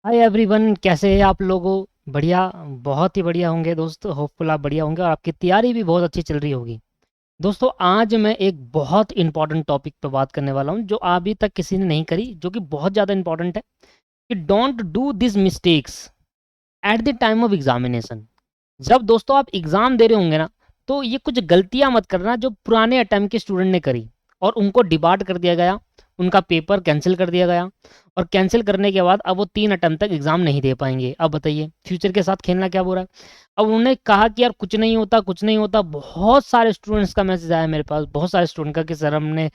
Hi everyone, कैसे हैं आप लोगों। बढ़िया, बहुत ही बढ़िया होंगे दोस्त। होपफुल आप बढ़िया होंगे और आपकी तैयारी भी बहुत अच्छी चल रही होगी। दोस्तों, आज मैं एक बहुत इंपॉर्टेंट टॉपिक पे बात करने वाला हूँ जो अभी तक किसी ने नहीं करी, जो कि बहुत ज़्यादा इंपॉर्टेंट है कि don't do this mistakes at the time of examination. जब दोस्तों आप एग्ज़ाम दे रहे होंगे ना, तो ये कुछ गलतियां मत करना जो पुराने अटेम्प्ट के स्टूडेंट ने करी और उनको डिबार्ड कर दिया गया, उनका पेपर कैंसिल कर दिया गया। और कैंसिल करने के बाद अब वो 3 अटेम्प्ट तक एग्ज़ाम नहीं दे पाएंगे। अब बताइए, फ्यूचर के साथ खेलना क्या बुरा है। अब उन्होंने कहा कि यार कुछ नहीं होता, कुछ नहीं होता। बहुत सारे स्टूडेंट्स का मैसेज आया मेरे पास, बहुत सारे स्टूडेंट का कि सर हमने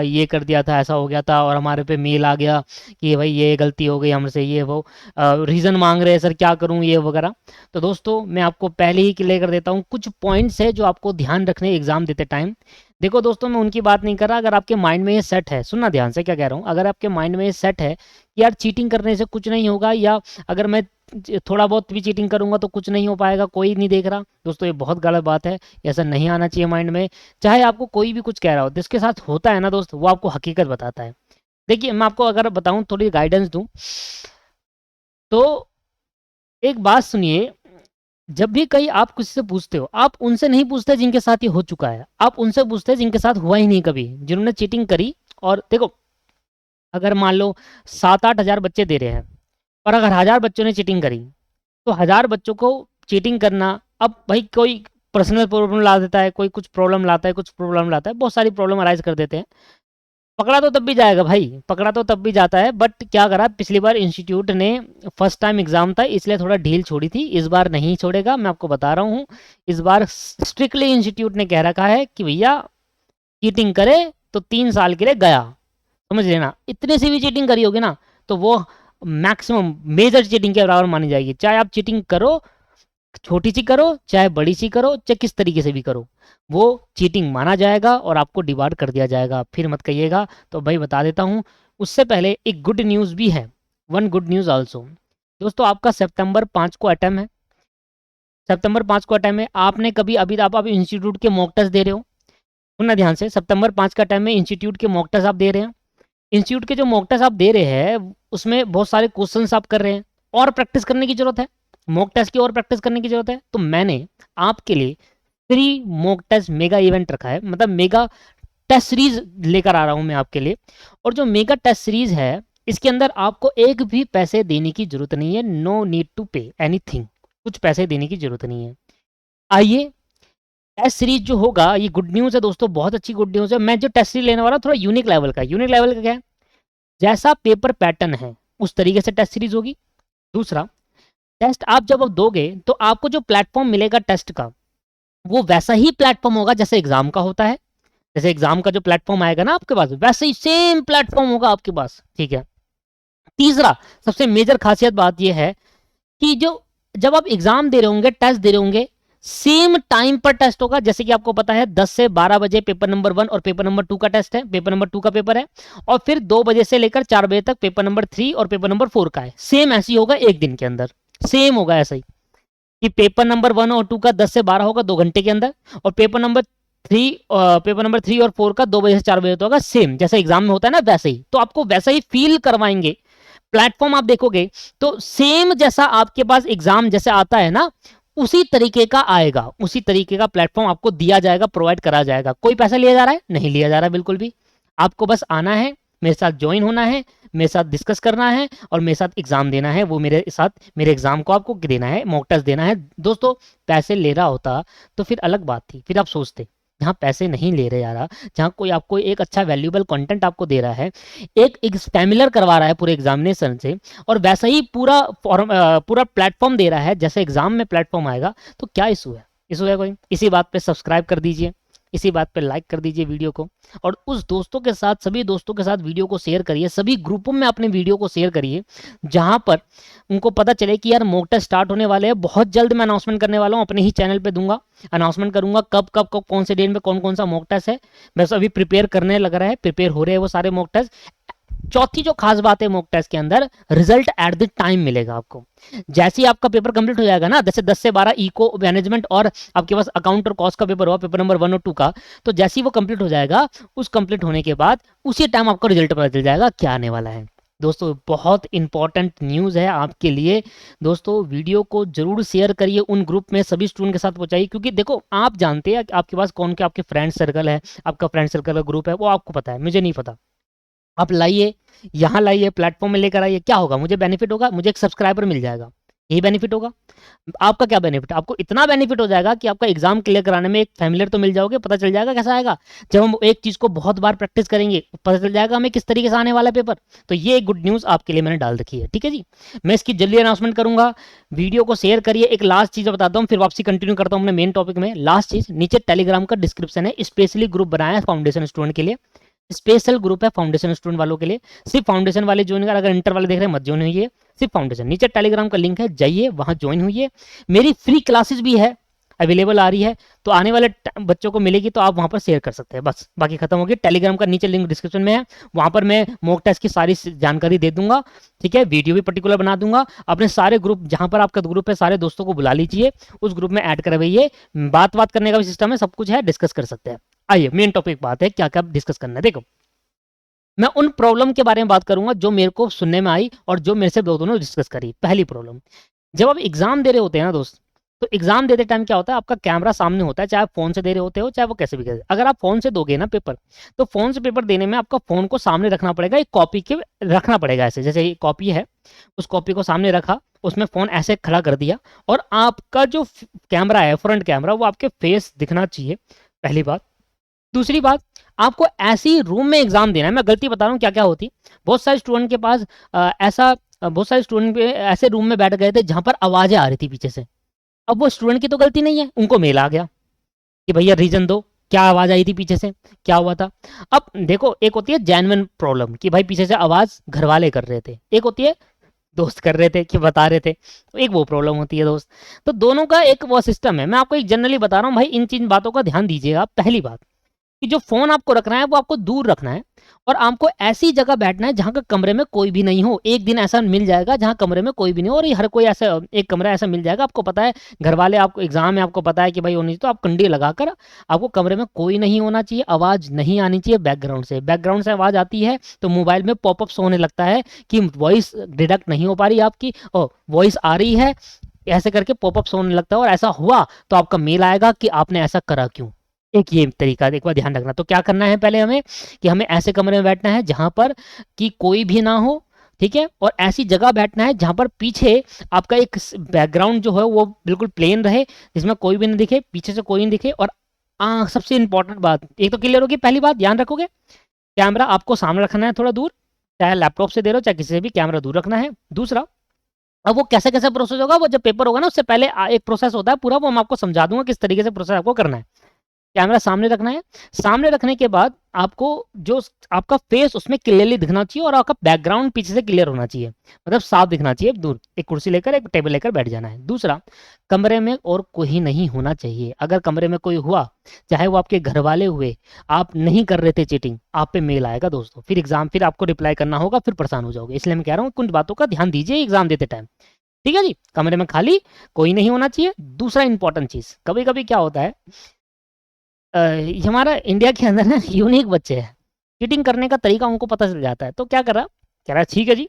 ये कर दिया था, ऐसा हो गया था, और हमारे पे मेल आ गया कि भाई ये गलती हो गई हमसे, ये वो रीज़न मांग रहे हैं, सर क्या करूँ ये वगैरह। तो दोस्तों, मैं आपको पहले ही क्लियर कर देता हूँ, कुछ पॉइंट्स है जो आपको ध्यान रखने एग्जाम देते टाइम। देखो दोस्तों, मैं उनकी बात नहीं कर रहा। अगर आपके माइंड में ये सेट है, सुनना ध्यान से क्या कह रहा हूँ, अगर आपके माइंड में ये सेट है कि यार चीटिंग करने से कुछ नहीं होगा, या अगर मैं थोड़ा बहुत भी चीटिंग करूंगा तो कुछ नहीं हो पाएगा, कोई नहीं देख रहा, दोस्तों ये बहुत गलत बात है। ऐसा नहीं आना चाहिए माइंड में। चाहे आपको कोई भी कुछ कह रहा हो, जिसके साथ होता है ना दोस्त, वो आपको हकीकत बताता है। देखिए, मैं आपको अगर बताऊं, थोड़ी गाइडेंस दूं, तो एक बात सुनिए। जब भी कहीं आप किसी से पूछते हो, आप उनसे नहीं पूछते जिनके साथ ये हो चुका है, आप उनसे पूछते हैं जिनके साथ हुआ ही नहीं कभी, जिन्होंने चीटिंग करी। और देखो, अगर मान लो 7-8 हज़ार बच्चे दे रहे हैं, और अगर 1,000 बच्चों ने चीटिंग करी, तो 1,000 बच्चों को चीटिंग करना, अब भाई कोई पर्सनल प्रॉब्लम ला देता है, कोई कुछ प्रॉब्लम लाता है, कुछ प्रॉब्लम लाता है, बहुत सारी प्रॉब्लम अराइज कर देते हैं। पकड़ा तो तब भी जाएगा भाई, पकड़ा तो तब भी जाता है। बट क्या करा, पिछली बार इंस्टीट्यूट ने, फर्स्ट टाइम एग्जाम था इसलिए थोड़ा ढील छोड़ी थी, इस बार नहीं छोड़ेगा, मैं आपको बता रहा हूँ। इस बार स्ट्रिक्टली इंस्टीट्यूट ने कह रखा है कि भैया चीटिंग करे तो 3 साल के लिए गया। समझ लेना, इतने से भी चीटिंग करी होगी ना, तो वो मैक्सिमम मेजर चीटिंग के बराबर मानी जाएगी। चाहे आप चीटिंग करो, छोटी सी करो चाहे बड़ी सी करो, चाहे किस तरीके से भी करो, वो चीटिंग माना जाएगा और आपको डिबार्ड कर दिया जाएगा। फिर मत कहिएगा। तो भाई बता देता हूँ, उससे पहले एक गुड न्यूज़ भी है, वन गुड न्यूज़ ऑल्सो। दोस्तों, आपका सितंबर 5 को अटैम्प्ट है। सितंबर 5 को अटैम्प्ट है। आपने कभी, अभी आप इंस्टीट्यूट के मॉक टेस्ट दे रहे हो, सुनना ध्यान से, सितंबर 5 का टाइम में इंस्टीट्यूट के मॉक टेस्ट आप दे रहे हैं। इंस्टीट्यूट के जो मॉक टेस्ट आप दे रहे हैं, उसमें बहुत सारे क्वेश्चंस आप कर रहे हैं, और प्रैक्टिस करने की जरूरत है। मॉक टेस्ट की और प्रैक्टिस करने की जरूरत है। तो मैंने आपके लिए 3 मॉक टेस्ट मेगा इवेंट रखा है, मतलब मेगा टेस्ट सीरीज लेकर आ रहा हूं मैं आपके लिए। और जो मेगा टेस्ट सीरीज है, इसके अंदर आपको एक भी पैसे देने की जरूरत नहीं है। No need to pay anything, कुछ पैसे देने की जरूरत नहीं है। आइए, टेस्ट सीरीज जो होगा, ये गुड न्यूज़ है दोस्तों, बहुत अच्छी गुड न्यूज़ है। मैं जो टेस्ट सीरीज लेने वाला हूँ थोड़ा यूनिक लेवल का। यूनिक लेवल का क्या है, जैसा पेपर पैटर्न है उस तरीके से टेस्ट सीरीज होगी। दूसरा, टेस्ट आप जब अब दोगे तो आपको जो प्लेटफॉर्म मिलेगा टेस्ट का, वो वैसा ही प्लेटफॉर्म होगा जैसे एग्जाम का होता है। जैसे एग्जाम का जो प्लेटफॉर्म आएगा ना आपके पास, वैसे ही सेम प्लेटफॉर्म होगा आपके पास, ठीक है। तीसरा, सबसे मेजर खासियत बात यह है कि जो, जब आप एग्जाम दे रहे होंगे, टेस्ट दे रहे होंगे, सेम टाइम पर टेस्ट होगा। जैसे कि आपको पता है 10 से 12 बजे पेपर नंबर 1 और पेपर नंबर 2 का टेस्ट है, पेपर नंबर 2 का पेपर है। और फिर 2 बजे से लेकर 4 बजे तक पेपर नंबर 3 और पेपर नंबर 4 का है। सेम ऐसे ही होगा एक दिन के अंदर, सेम होगा ऐसा ही कि पेपर नंबर 1 और 2 का 10 से 12 होगा 2 घंटे के अंदर, और थ्री पेपर नंबर 3 और 4 का 2 बजे से 4 बजे तक होगा, सेम जैसे एग्जाम में होता है ना वैसे ही। तो आपको वैसा ही फील करवाएंगे। प्लेटफॉर्म आप देखोगे तो सेम जैसा आपके पास एग्जाम जैसे आता है ना, उसी तरीके का आएगा, उसी तरीके का प्लेटफॉर्म आपको दिया जाएगा, प्रोवाइड करा जाएगा। कोई पैसा लिया जा रहा है? नहीं लिया जा रहा बिल्कुल भी। आपको बस आना है, मेरे साथ ज्वाइन होना है, मेरे साथ डिस्कस करना है, और मेरे साथ एग्जाम देना है। वो मेरे साथ, मेरे एग्जाम को आपको देना है, मॉक टेस्ट देना है। दोस्तों, पैसे ले रहा होता तो फिर अलग बात थी, फिर आप सोचते। जहाँ पैसे नहीं ले रहे यार, जहाँ कोई आपको एक अच्छा वैल्यूएबल कंटेंट आपको दे रहा है, एक फैमिलियर करवा रहा है पूरे एग्जामिनेशन से, और वैसा ही पूरा फॉर्म, पूरा प्लेटफॉर्म दे रहा है जैसे एग्जाम में प्लेटफॉर्म आएगा, तो क्या इशू है? इशू है कोई? इसी बात पे सब्सक्राइब कर दीजिए, इसी बात पे लाइक कर दीजिए वीडियो को, और उस दोस्तों के साथ, सभी दोस्तों के साथ वीडियो को शेयर करिए, सभी ग्रुपों में अपने वीडियो को शेयर करिए, जहां पर उनको पता चले कि यार मॉक टेस्ट स्टार्ट होने वाले हैं। बहुत जल्द मैं अनाउंसमेंट करने वाला हूँ, अपने ही चैनल पे दूंगा, अनाउंसमेंट करूंगा कब कब कब कौन से डेट में कौन कौन सा मॉक टेस्ट है। बस अभी प्रिपेयर करने लग रहा है, प्रिपेयर हो रहे हैं वो सारे मॉक टेस्ट। चौथी जो खास बात है मॉक टेस्ट के अंदर, रिजल्ट एट द टाइम मिलेगा आपको। जैसे ही आपका पेपर कंप्लीट हो जाएगा ना, जैसे 10 से 12 इको मैनेजमेंट और आपके पास अकाउंट और कॉस्ट का पेपर हुआ, पेपर नंबर 1 और 2 का, तो जैसे ही वो कंप्लीट हो जाएगा, उस कंप्लीट होने के बाद उसी टाइम आपको रिजल्ट पता चल जाएगा क्या आने वाला है। दोस्तों बहुत इंपॉर्टेंट न्यूज़ है आपके लिए। दोस्तों वीडियो को ज़रूर शेयर करिए, उन ग्रुप में सभी स्टूडेंट के साथ पहुँचाइए, क्योंकि देखो आप जानते हैं कि आपके पास कौन के आपके फ्रेंड सर्कल है, आपका फ्रेंड सर्कल का ग्रुप है, वो आपको पता है, मुझे नहीं पता। आप लाइए, यहाँ लाइए, प्लेटफॉर्म में लेकर आइए, क्या होगा, मुझे बेनिफिट होगा, मुझे एक सब्सक्राइबर मिल जाएगा, यही बेनिफिट होगा। आपका क्या बेनिफिट, आपको इतना बेनिफिट हो जाएगा कि आपका एग्जाम क्लियर कराने में एक फैमिलियर तो मिल जाओगे, पता चल जाएगा कैसा आएगा। जब हम एक चीज़ को बहुत बार प्रैक्टिस करेंगे, पता चल जाएगा हमें किस तरीके से आने वाला है पेपर। तो ये एक गुड न्यूज़ आपके लिए मैंने डाल रखी है, ठीक है जी। मैं इसकी जल्दी अनाउंसमेंट करूंगा, वीडियो को शेयर करिए। एक लास्ट चीज़ बताता हूँ, फिर वापसी कंटिन्यू करता हूँ अपने मेन टॉपिक में। लास्ट चीज़, नीचे टेलीग्राम का डिस्क्रिप्शन है, स्पेशली ग्रुप बनाया है फाउंडेशन स्टूडेंट के लिए, स्पेशल ग्रुप है फाउंडेशन स्टूडेंट वालों के लिए। सिर्फ फाउंडेशन वाले ज्वाइन कर, अगर इंटर वाले देख रहे हैं मत ज्वाइन हुई है, सिर्फ फाउंडेशन। नीचे टेलीग्राम का लिंक है, जाइए वहां ज्वाइन हुई। मेरी फ्री क्लासेस भी है, अवेलेबल आ रही है, तो आने वाले बच्चों को मिलेगी, तो आप वहां पर शेयर कर सकते हैं। बस बाकी खत्म हो गया। टेलीग्राम का नीचे लिंक डिस्क्रिप्शन में है, वहां पर मैं मॉक टेस्ट की सारी जानकारी दे दूंगा, ठीक है। वीडियो भी पर्टिकुलर बना दूंगा। अपने सारे ग्रुप, जहां पर आपका ग्रुप है, सारे दोस्तों को बुला लीजिए, उस ग्रुप में ऐड करवाइए। बात करने का भी सिस्टम है, सब कुछ है, डिस्कस कर सकते हैं। आइए मेन टॉपिक बात है, क्या क्या डिस्कस करना है। देखो, मैं उन प्रॉब्लम के बारे में बात करूंगा जो मेरे को सुनने में आई और जो मेरे से दोस्तों ने डिस्कस करी। पहली प्रॉब्लम, जब आप एग्जाम दे रहे होते हैं ना दोस्त, तो एग्जाम देते टाइम क्या होता है, आपका कैमरा सामने होता है, चाहे आप फोन से दे रहे होते हो, चाहे वो कैसे भी करे। अगर आप फोन से दोगे ना पेपर, तो फोन से पेपर देने में आपका फोन को सामने रखना पड़ेगा, एक कॉपी के रखना पड़ेगा ऐसे, जैसे ये कॉपी है, उस कॉपी को सामने रखा, उसमें फोन ऐसे खड़ा कर दिया, और आपका जो कैमरा है, फ्रंट कैमरा, वो आपके फेस दिखना चाहिए, पहली बात। दूसरी बात, आपको ऐसी रूम में एग्जाम देना है, मैं गलती बता रहा हूँ क्या क्या होती। बहुत सारे स्टूडेंट के पास बहुत सारे स्टूडेंट ऐसे रूम में बैठ गए थे जहां पर आवाजें आ रही थी पीछे से। अब वो स्टूडेंट की तो गलती नहीं है, उनको मेल आ गया कि भैया रीजन दो, क्या आवाज आई थी पीछे से, क्या हुआ था। अब देखो, एक होती है जेन्युइन प्रॉब्लम कि भाई पीछे से आवाज घर वाले कर रहे थे, एक होती है दोस्त कर रहे थे कि बता रहे थे, तो एक वो प्रॉब्लम होती है दोस्त। तो दोनों का एक वो सिस्टम है। मैं आपको एक जनरली बता रहा हूँ भाई, इन चीज बातों का ध्यान दीजिएगा। पहली बात कि जो फोन आपको रखना है वो आपको दूर रखना है, और आपको ऐसी जगह बैठना है जहां का कमरे में कोई भी नहीं हो। एक दिन ऐसा मिल जाएगा जहां कमरे में कोई भी नहीं हो, और ये हर कोई ऐसा एक कमरा ऐसा मिल जाएगा, आपको पता है घर वाले, आपको एग्जाम है, आपको पता है कि भाई होनी चाहिए, तो आप कंडी लगाकर, आपको कमरे में कोई नहीं होना चाहिए, आवाज नहीं आनी चाहिए बैकग्राउंड से आवाज आती है तो मोबाइल में पॉपअप्स होने लगता है कि वॉइस डिडक्ट नहीं हो पा रही आपकी, और वॉइस आ रही है, ऐसे करके पॉपअप्स होने लगता है, और ऐसा हुआ तो आपका मेल आएगा कि आपने ऐसा करा क्यों। एक ये तरीका एक बार ध्यान रखना। तो क्या करना है पहले हमें, कि हमें ऐसे कमरे में बैठना है जहां पर कि कोई भी ना हो, ठीक है, और ऐसी जगह बैठना है जहां पर पीछे आपका एक बैकग्राउंड जो है वो बिल्कुल प्लेन रहे, जिसमें कोई भी नहीं दिखे, पीछे से कोई नहीं दिखे। और सबसे इंपॉर्टेंट बात एक तो क्लियर होगी, पहली बात ध्यान रखोगे, कैमरा आपको सामने रखना है थोड़ा दूर, चाहे लैपटॉप से दे रहे हो चाहे किसी से भी, कैमरा दूर रखना है। दूसरा, अब वो कैसे कैसे प्रोसेस होगा, वो जब पेपर होगा ना उससे पहले एक प्रोसेस होता है पूरा, वो मैं आपको समझा दूंगा किस तरीके से प्रोसेस आपको करना है। कैमरा सामने रखना है, सामने रखने के बाद आपको जो आपका फेस उसमें क्लियरली दिखना चाहिए, और आपका बैकग्राउंड पीछे से क्लियर होना चाहिए, मतलब साफ दिखना चाहिए दूर। एक कुर्सी लेकर, एक टेबल लेकर बैठ जाना है। दूसरा, कमरे में और कोई नहीं होना चाहिए। अगर कमरे में कोई हुआ, चाहे वो आपके घर वाले हुए, आप नहीं कर रहे थे चीटिंग, आप पे मेल आएगा दोस्तों, फिर एग्जाम, फिर आपको रिप्लाई करना होगा, फिर परेशान हो जाओगे। इसलिए मैं कह रहा हूँ कुछ बातों का ध्यान दीजिए एग्जाम देते टाइम, ठीक है जी। कमरे में खाली कोई नहीं होना चाहिए। दूसरा इंपॉर्टेंट चीज, कभी कभी क्या होता है, हमारा इंडिया के अंदर ना यूनिक बच्चे हैं, चीटिंग करने का तरीका उनको पता चल जाता है। तो क्या कर रहा, कह रहा ठीक है जी,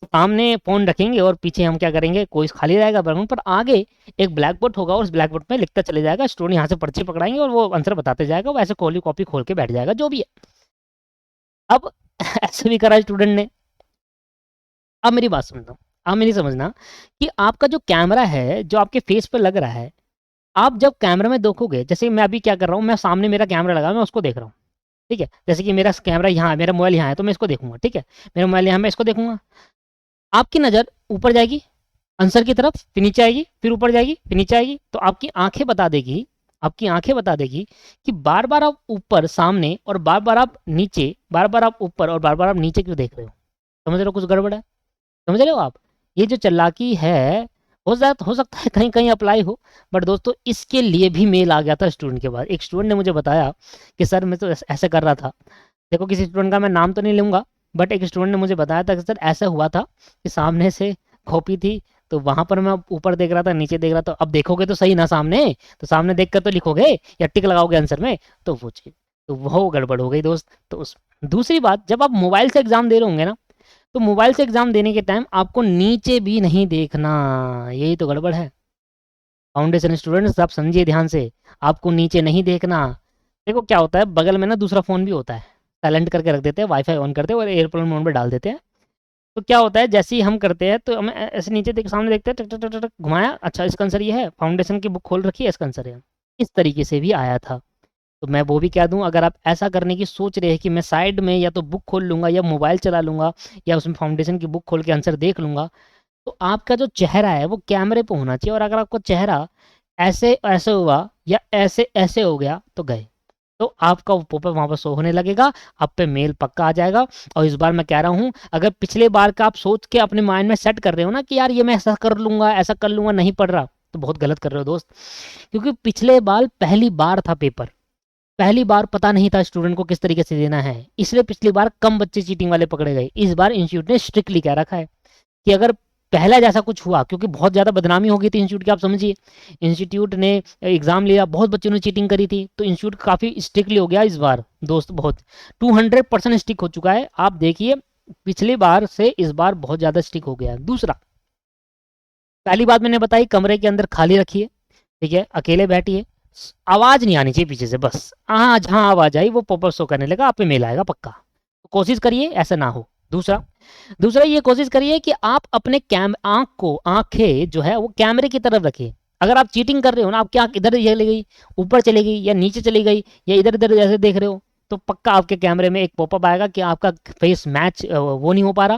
सामने फोन रखेंगे और पीछे हम क्या करेंगे, कोई खाली रहेगा बैकग्राउंड पर, आगे एक ब्लैक बोर्ड होगा, और उस ब्लैक बोर्ड में लिखता चले जाएगा, स्टूडेंट यहाँ से पर्ची पकड़ाएंगे और वो आंसर बताते जाएगा, वो ऐसे कॉपी खोल के बैठ जाएगा, जो भी है। अब ऐसे भी करा स्टूडेंट ने। अब मेरी बात सुनना, अब मेरी समझना, कि आपका जो कैमरा है जो आपके फेस पर लग रहा है, आप जब कैमरे में देखोगे, जैसे मैं अभी क्या कर रहा हूँ, मैं सामने मेरा कैमरा लगा, मैं उसको देख रहा हूँ, ठीक है। जैसे कि मेरा कैमरा यहाँ है, मेरा मोबाइल यहाँ है, तो मैं इसको देखूंगा, ठीक है। मेरा मोबाइल यहाँ, मैं इसको देखूंगा। आपकी नज़र ऊपर जाएगी आंसर की तरफ, फिर नीचे आएगी, फिर ऊपर जाएगी, फिर नीचे आएगी, तो आपकी आंखें बता देगी, आपकी आंखें बता देगी कि बार बार आप ऊपर सामने, और बार बार आप नीचे, बार बार आप ऊपर और बार बार आप नीचे क्यों देख रहे हो। समझ रहे हो कुछ गड़बड़ है, समझ रहे हो आप। ये जो चालाकी है, हो सकता है कहीं कहीं अप्लाई हो, बट दोस्तों इसके लिए भी मेल आ गया था स्टूडेंट के पास। एक स्टूडेंट ने मुझे बताया कि सर मैं तो ऐसे कर रहा था। देखो किसी स्टूडेंट का मैं नाम तो नहीं लूँगा, बट एक स्टूडेंट ने मुझे बताया था कि सर ऐसा हुआ था कि सामने से कॉपी थी, तो वहां पर मैं ऊपर देख रहा था, नीचे देख रहा था। अब देखोगे तो सही ना सामने, तो सामने देख कर तो लिखोगे या टिक लगाओगे आंसर में, तो वो चीज, तो वो गड़बड़ हो गई दोस्त। तो उस दूसरी बात, जब आप मोबाइल से एग्जाम दे रहे होंगे ना, तो मोबाइल से एग्ज़ाम देने के टाइम आपको नीचे भी नहीं देखना, यही तो गड़बड़ है। फाउंडेशन स्टूडेंट्स आप समझिए ध्यान से, आपको नीचे नहीं देखना। देखो क्या होता है, बगल में ना दूसरा फ़ोन भी होता है, साइलेंट करके रख देते हैं, वाईफ़ाई ऑन करते हैं और एयरप्लेन मोड में डाल देते हैं। तो क्या होता है, जैसे ही हम करते हैं तो हम ऐसे नीचे देख सामने देखते हैं, टक टक टक टक टक घुमाया, अच्छा इसका आंसर ये है, फाउंडेशन की बुक खोल रखी है, इसका आंसर है। इस तरीके से भी आया था। तो मैं वो भी कह दूँ, अगर आप ऐसा करने की सोच रहे हैं कि मैं साइड में या तो बुक खोल लूँगा या मोबाइल चला लूँगा या उसमें फाउंडेशन की बुक खोल के आंसर देख लूँगा, तो आपका जो चेहरा है वो कैमरे पे होना चाहिए। और अगर आपका चेहरा ऐसे ऐसे हुआ या ऐसे ऐसे हो गया तो गए, तो आपका वो पॉपअप वहाँ पर शो होने लगेगा, आप पे मेल पक्का आ जाएगा। और इस बार मैं कह रहा हूँ, अगर पिछले बार का आप सोच के अपने माइंड में सेट कर रहे हो ना कि यार ये मैं ऐसा कर लूँगा, ऐसा कर लूँगा, नहीं पढ़ रहा, तो बहुत गलत कर रहे हो दोस्त। क्योंकि पिछले बार पहली बार था पेपर, पहली बार पता नहीं था स्टूडेंट को किस तरीके से देना है, इसलिए पिछली बार कम बच्चे चीटिंग वाले पकड़े गए। इस बार इंस्टीट्यूट ने स्ट्रिक्टली कह रखा है कि अगर पहला जैसा कुछ हुआ, क्योंकि बहुत ज़्यादा बदनामी हो गई थी इंस्टीट्यूट की, आप समझिए, इंस्टीट्यूट ने एग्ज़ाम लिया, बहुत बच्चों ने चीटिंग करी थी, तो इंस्टीट्यूट काफ़ी स्ट्रिक्टली हो गया इस बार दोस्त, बहुत 200% स्ट्रिक हो चुका है। आप देखिए पिछली बार से इस बार बहुत ज़्यादा स्ट्रिक हो गया है। दूसरा, पहली बात मैंने बताई, कमरे के अंदर खाली रखिए, ठीक है, अकेले बैठिए, आवाज़ नहीं आनी चाहिए पीछे से, बस हाँ जहाँ आवाज़ आई वो पॉपअप शो करने लगा, आप पे मेल आएगा पक्का। तो कोशिश करिए ऐसा ना हो। दूसरा, दूसरा ये कोशिश करिए कि आप अपने आंखें जो है वो कैमरे की तरफ रखिए। अगर आप चीटिंग कर रहे हो ना, आपकी आंख इधर चली गई, ऊपर चली गई या नीचे चली गई या इधर इधर जैसे देख रहे हो, तो पक्का आपके कैमरे में एक पॉपअप आएगा कि आपका फेस मैच वो नहीं हो पा रहा,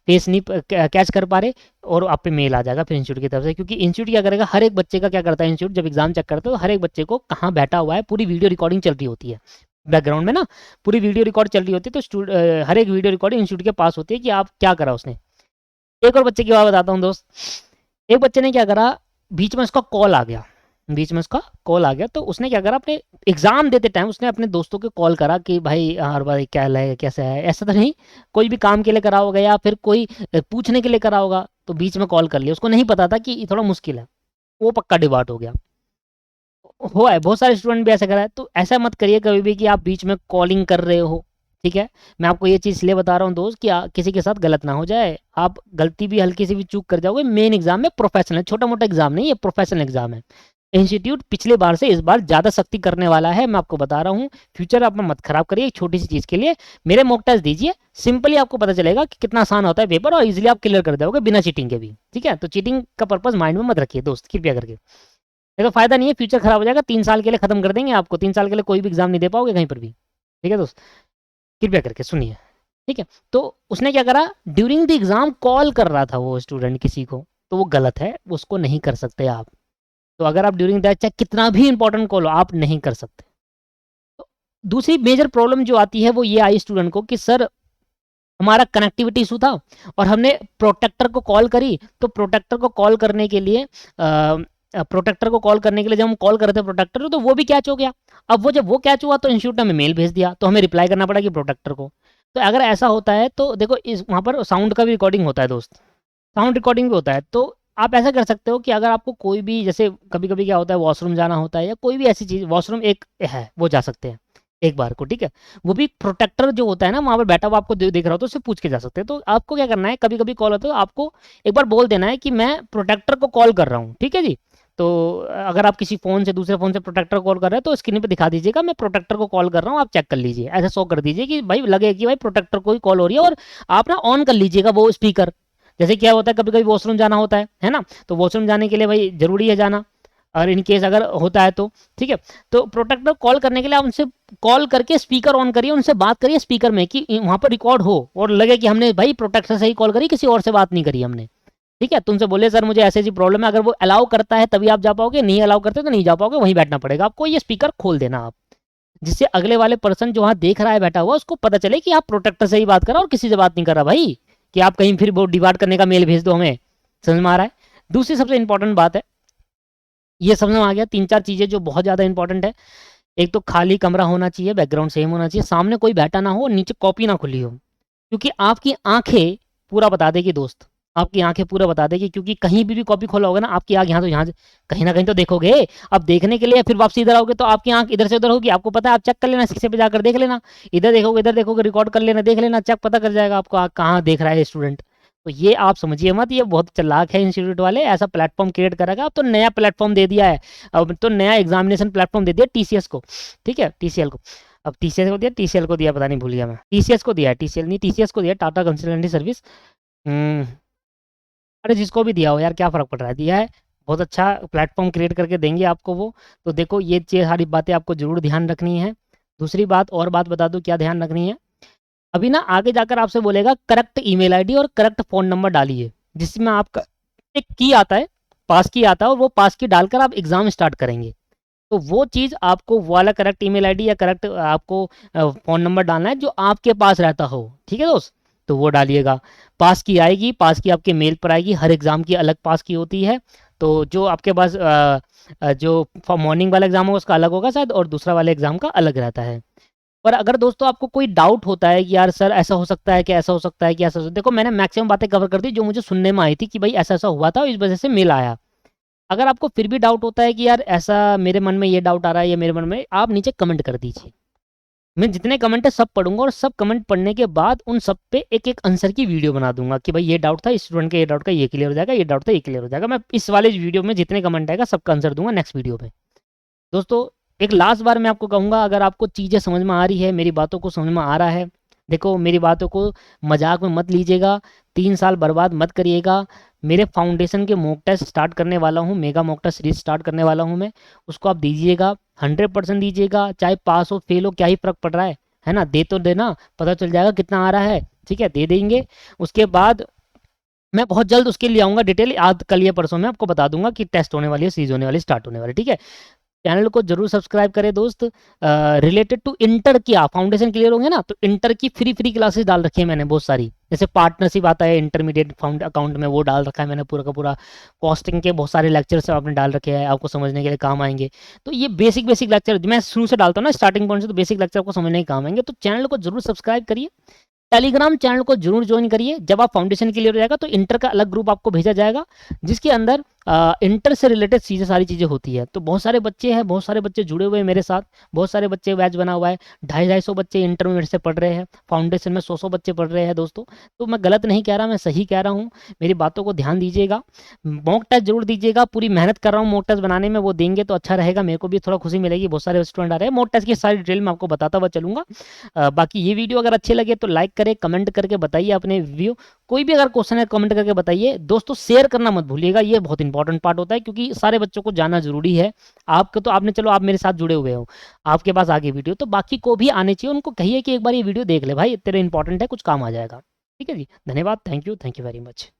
फेस नहीं कैच कर पा रहे, और आप पे मेल आ जाएगा फिर इंस्टीट्यूट की तरफ से। क्योंकि इंस्टीट्यूट क्या करेगा, हर एक बच्चे का क्या करता है इंस्टीट्यूट, जब एग्जाम चेक करता है तो हर एक बच्चे को कहाँ बैठा हुआ है पूरी वीडियो रिकॉर्डिंग चल रही होती है बैकग्राउंड में ना, पूरी वीडियो रिकॉर्ड चल रही होती है। तो हर एक वीडियो रिकॉर्डिंग इंस्टीट्यूट के पास होती है कि आप क्या करा उसने। एक और बच्चे की बात बताता हूँ दोस्त, एक बच्चे ने क्या करा, बीच में उसका कॉल आ गया, बीच में उसका कॉल आ गया, तो उसने क्या करा, अपने एग्जाम देते टाइम उसने अपने दोस्तों को कॉल करा कि भाई हर भाई क्या है कैसा है, ऐसा तो नहीं कोई भी काम के लिए करा होगा या फिर कोई पूछने के लिए करा होगा, तो बीच में कॉल कर लिया, उसको नहीं पता था कि ये थोड़ा मुश्किल है, वो पक्का डिबाट हो गया। हुआ है, बहुत सारे स्टूडेंट भी ऐसा करा है। तो ऐसा मत करिए कभी भी कि आप बीच में कॉलिंग कर रहे हो, ठीक है। मैं आपको ये चीज़ इसलिए बता रहा हूँ दोस्त कि किसी के साथ गलत ना हो जाए, आप गलती भी हल्की सी भी चूक कर जाओगे। मेन एग्जाम में प्रोफेशनल, छोटा मोटा एग्जाम नहीं, ये प्रोफेशनल एग्जाम है। इंस्टीट्यूट पिछले बार से इस बार ज़्यादा सख्ती करने वाला है, मैं आपको बता रहा हूँ। फ्यूचर आप मत खराब करिए एक छोटी सी चीज़ के लिए। मेरे मॉक टेस्ट दीजिए, सिंपली आपको पता चलेगा कि कितना आसान होता है पेपर, और इजीली आप क्लियर कर दोगे बिना चीटिंग के भी, ठीक है। तो चीटिंग का पर्पज माइंड में मत रखिए दोस्त, कृपया करके, ये तो फायदा नहीं है, फ्यूचर खराब हो जाएगा। 3 साल के लिए खत्म कर देंगे आपको, 3 साल के लिए कोई भी एग्जाम नहीं दे पाओगे कहीं पर भी, ठीक है दोस्त, कृपया करके सुनिए, ठीक है। तो उसने क्या करा, ड्यूरिंग द एग्जाम कॉल कर रहा था वो स्टूडेंट किसी को, तो वो गलत है, उसको नहीं कर सकते आप। तो अगर आप ड्यूरिंग दैट, चाहे कितना भी इंपॉर्टेंट कॉल हो, आप नहीं कर सकते। तो दूसरी मेजर प्रॉब्लम जो आती है वो ये आई स्टूडेंट को कि सर हमारा कनेक्टिविटी इशू था और हमने प्रोटेक्टर को कॉल करी, तो प्रोटेक्टर को कॉल करने के लिए जब हम कॉल कर रहे थे प्रोटेक्टर को, तो वो भी कैच हो गया। अब वो जब वो कैच हुआ तो इंस्टीट्यूट ने हमें मेल भेज दिया, तो हमें रिप्लाई करना पड़ा कि प्रोटेक्टर को। तो अगर ऐसा होता है तो देखो, इस वहाँ पर साउंड का भी रिकॉर्डिंग होता है दोस्त, साउंड रिकॉर्डिंग भी होता है। तो आप ऐसा कर सकते हो कि अगर आपको कोई भी, जैसे कभी कभी क्या होता है, वॉशरूम जाना होता है या कोई भी ऐसी चीज़, वॉशरूम एक है वो जा सकते हैं एक बार को, ठीक है। वो भी प्रोटेक्टर जो होता है ना वहाँ पर बैठा हुआ आपको देख रहा हो तो उससे पूछ के जा सकते हैं। तो आपको क्या करना है, कभी कभी कॉल होता है तो आपको एक बार बोल देना है कि मैं प्रोटेक्टर को कॉल कर रहा हूँ, ठीक है जी। तो अगर आप किसी फ़ोन से, दूसरे फ़ोन से प्रोटेक्टर कॉल कर रहे हैं तो स्क्रीन पे दिखा दीजिएगा मैं प्रोटेक्टर को कॉल कर रहा हूँ, आप चेक कर लीजिए, ऐसा शो कर दीजिए कि भाई लगे कि भाई प्रोटेक्टर को ही कॉल हो रही है। और आप ना ऑन कर लीजिएगा वो स्पीकर। जैसे क्या होता है, कभी कभी वॉशरूम जाना होता है ना, तो वॉशरूम जाने के लिए भाई ज़रूरी है जाना, और इन केस अगर होता है तो ठीक है। तो प्रोटेक्टर कॉल करने के लिए आप उनसे कॉल करके स्पीकर ऑन करिए, उनसे बात करिए स्पीकर में कि वहाँ पर रिकॉर्ड हो और लगे कि हमने भाई प्रोटेक्टर से ही कॉल करी, किसी और से बात नहीं करी हमने, ठीक है। तुमसे बोले सर मुझे ऐसी ऐसी प्रॉब्लम है, अगर वो अलाउ करता है तभी आप जा पाओगे, नहीं अलाउ करते तो नहीं जा पाओगे, वहीं बैठना पड़ेगा आपको। ये स्पीकर खोल देना आप, जिससे अगले वाले पर्सन जो वहाँ देख रहा है बैठा हुआ, उसको पता चले कि आप प्रोटेक्टर से ही बात कर रहा और किसी से बात नहीं कर रहा भाई, कि आप कहीं फिर वो डिवाइड करने का मेल भेज दो हमें, समझ में आ रहा है। दूसरी सबसे इंपॉर्टेंट बात है, ये समझ में आ गया, 3-4 चीज़ें जो बहुत ज़्यादा इंपॉर्टेंट है। एक तो खाली कमरा होना चाहिए, बैकग्राउंड सेम होना चाहिए, सामने कोई बैठा ना हो, नीचे कॉपी ना खुली हो, क्योंकि आपकी आंखें पूरा बता देगी दोस्त। आपकी आँखें पूरा बता देगी, क्योंकि कहीं भी कॉपी खोला होगा ना, आपकी आँख यहाँ तो यहाँ से कहीं न कहीं तो देखोगे। अब देखने के लिए फिर वापसी इधर आओगे तो आपकी आँख इधर से उधर होगी, आपको पता है, आप चेक कर लेना, शीशे पे जाकर देख लेना। इधर देखोगे, रिकॉर्ड कर लेना, देख लेना, चेक पता कर जाएगा आपको कहाँ देख रहा है स्टूडेंट। तो ये आप समझिए मत, ये बहुत चालाक है इंस्टीट्यूट वाले, ऐसा प्लेटफ़ॉर्म क्रिएट करेगा। अब तो नया प्लेटफ़ॉर्म दे दिया है, अब तो नया एग्ज़ामिनेशन प्लेटफ़ॉर्म दे दिया टीसीएस को, ठीक है? टीसीएल को। अब टीसीएल को दिया, पता नहीं भूल गया मैं। टीसीएस को दिया है, टीसीएल नहीं, टीसीएस को दिया, टाटा कंसल्टेंसी सर्विस। हुँ। अरे जिसको भी दिया हो यार, क्या फ़र्क पड़ रहा है, दिया है, बहुत अच्छा प्लेटफ़ॉर्म क्रिएट करके देंगे आपको वो। तो देखो ये सारी बातें आपको ज़रूर ध्यान रखनी है। दूसरी बात, और बात बता दूँ क्या ध्यान रखनी है? अभी ना आगे जाकर आपसे बोलेगा करेक्ट ईमेल आईडी और करेक्ट फ़ोन नंबर डालिए, जिसमें आपका एक की आता है, पास की आता है, और वो पास की डालकर आप एग्ज़ाम स्टार्ट करेंगे। तो वो चीज़ आपको, वो वाला करेक्ट ईमेल आईडी या करेक्ट आपको फ़ोन नंबर डालना है जो आपके पास रहता हो, ठीक है दोस्त? तो वो डालिएगा। पास की आएगी, पास की आपके मेल पर आएगी, हर एग्ज़ाम की अलग पास की होती है। तो जो आपके पास जो मॉर्निंग वाला एग्ज़ाम होगा उसका अलग होगा शायद, और दूसरा वाले एग्ज़ाम का अलग रहता है। और अगर दोस्तों आपको कोई डाउट होता है कि यार सर ऐसा हो सकता है कि ऐसा हो सकता है कि ऐसा हो सकता है, देखो मैंने मैक्सिमम बातें कवर कर दी जो मुझे सुनने में आई थी कि भाई ऐसा-ऐसा हुआ था, इस वज़ह से मेल आया। अगर आपको फिर भी डाउट होता है कि यार ऐसा मेरे मन में ये डाउट आ रहा है या मेरे मन में, आप नीचे कमेंट कर दीजिए। मैं जितने कमेंट है सब पढ़ूँगा, और सब कमेंट पढ़ने के बाद उन सब पे एक-एक आंसर की वीडियो बना दूँगा कि भाई ये डाउट था, इस स्टूडेंट के ये डाउट का ये क्लियर हो जाएगा, ये डाउट था ये क्लियर हो जाएगा। मैं इस वाले वीडियो में जितने कमेंट आएगा सबका आंसर दूँगा नेक्स्ट वीडियो में। दोस्तों, एक लास्ट बार मैं आपको कहूँगा, अगर आपको चीज़ें समझ में आ रही है, मेरी बातों को समझ में आ रहा है, देखो मेरी बातों को मज़ाक में मत लीजिएगा, 3 साल बर्बाद मत करिएगा। मेरे फाउंडेशन के मॉक टेस्ट स्टार्ट करने वाला हूँ, mega mock test series start करने वाला हूँ मैं, उसको आप दीजिएगा, 100% दीजिएगा, चाहे पास हो, फेल हो, क्या ही फ़र्क पड़ रहा है ना? दे तो देना, पता चल जाएगा कितना आ रहा है, ठीक है? दे देंगे। उसके बाद मैं बहुत जल्द उसके लिए आऊँगा डिटेल, आज कल या परसों में आपको बता दूँगा कि टेस्ट होने वाली है, सीरीज़ होने वाली है, स्टार्ट होने वाली है, ठीक है? चैनल को जरूर सब्सक्राइब करें दोस्त। रिलेटेड टू इंटर की, आप फाउंडेशन क्लियर होंगे ना, तो इंटर की फ्री क्लासेस डाल रखी है मैंने बहुत सारी, जैसे पार्टनरशिप आता है इंटरमीडिएट फाउंड अकाउंट में, वो डाल रखा है मैंने पूरा का पूरा। कॉस्टिंग के बहुत सारे लेक्चर्स आपने डाल रखे हैं, आपको समझने के लिए काम आएंगे। तो ये बेसिक बेसिक लेक्चर मैं शुरू से डालता हूँ ना, स्टार्टिंग पॉइंट से, तो बेसिक लेक्चर आपको समझने के काम आएंगे। तो चैनल को जरूर सब्सक्राइब करिए, टेलीग्राम चैनल को जरूर ज्वाइन करिए। जब आप फाउंडेशन क्लियर हो जाएगा तो इंटर का अलग ग्रुप आपको भेजा जाएगा, जिसके अंदर इंटर से रिलेटेड चीज़ें, सारी चीज़ें होती है। तो बहुत सारे बच्चे हैं, बहुत सारे बच्चे जुड़े हुए हैं मेरे साथ, बहुत सारे बच्चे बैच बना हुआ है, 250-250 बच्चे इंटर में मेरे से पढ़ रहे हैं, फाउंडेशन में 100-100 बच्चे पढ़ रहे हैं दोस्तों। तो मैं गलत नहीं कह रहा, मैं सही कह रहा हूँ, मेरी बातों को ध्यान दीजिएगा। मॉक टेस्ट जरूर दीजिएगा, पूरी मेहनत कर रहा हूँ मॉक टेस्ट बनाने में, वो देंगे तो अच्छा रहेगा, मेरे को भी थोड़ा खुशी मिलेगी, बहुत सारे स्टूडेंट आ रहे हैं। मॉक टेस्ट की सारी डिटेल मैं आपको बताता हुआ चलूँगा। बाकी ये वीडियो अगर अच्छे लगे तो लाइक करें, कमेंट करके बताइए अपने व्यू, कोई भी अगर क्वेश्चन है कमेंट करके बताइए दोस्तों। शेयर करना मत भूलिएगा, ये बहुत इंपॉर्टेंट पार्ट होता है, क्योंकि सारे बच्चों को जानना जरूरी है। आपको तो, आपने, चलो आप मेरे साथ जुड़े हुए हो, आपके पास आगे वीडियो, तो बाकी को भी आने चाहिए, उनको कहिए कि एक बार ये वीडियो देख ले भाई, तेरे इंपॉर्टेंट है, कुछ काम आ जाएगा। ठीक है जी, धन्यवाद, थैंक यू वेरी मच।